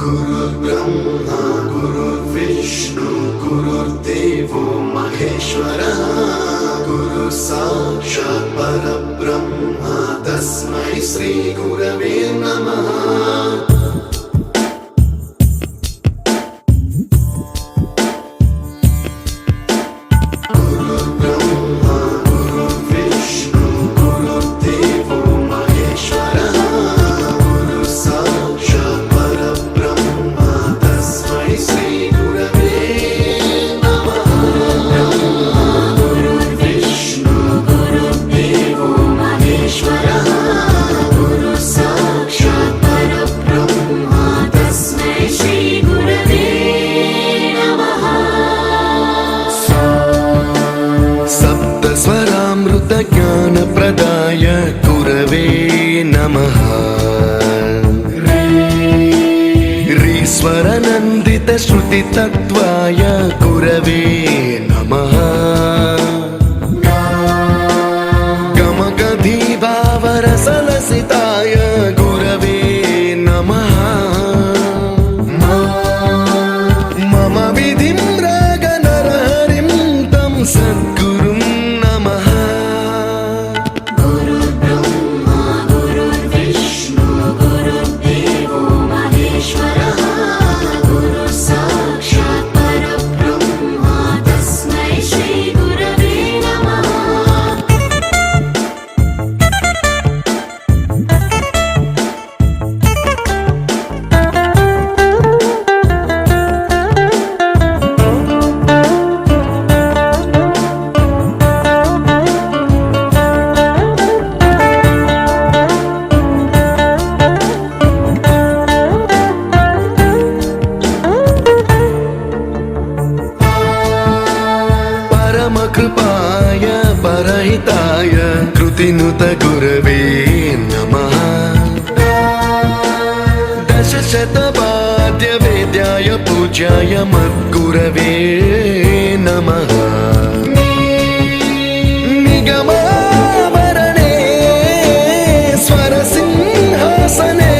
गुरुर्ब्रह्मा गुरुर्विष्णु गुरुर्देवो महेश्वरः गुरु साक्षात् परब्रह्म तस्मै श्री गुरवे नमः। ज्ञानप्रदाय गुरवे नमः। ह्रीश्वरनन्दितश्रुतितत्त्वाय गुरवे नमः। गमगधीभावरसलसिताय गुरवे नमः। मम विधिं रागनरहरिं तं सद्गुरुं नमः। कृपाय परहिताय कृतिनुत गुरवे नमः। दशशतवाद्यवेद्याय पूज्याय मद्गुरवे नमः। निगमावरणे स्वरसिंहासने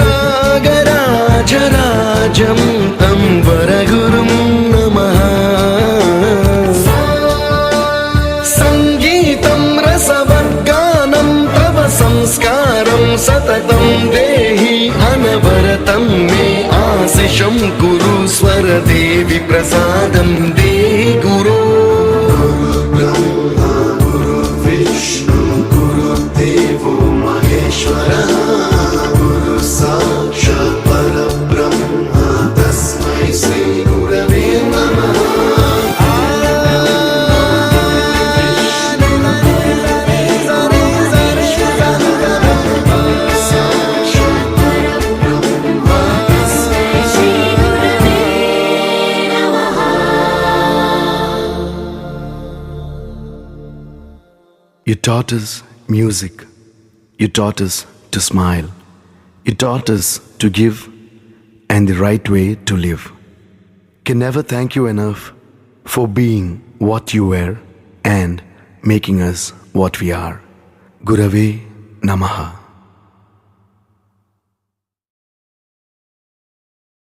रागराजराजं तं वरगुरुं नमः। संस्कारं सततं देहि अनवरतं मे आशिषं कुरु स्वरदेवि प्रसादं देहि गुरो। गुरुर्ब्रह्मा गुरुर्विष्णु गुरुर्देवो महेश्वरः गुरु साक्षात् परब्रह्म तस्मै श्री गुरवे नमः। You taught us music. You taught us to smile. You taught us to give and the right way to live. Can never thank you enough for being what you were and making us what we are. Gurave Namaha.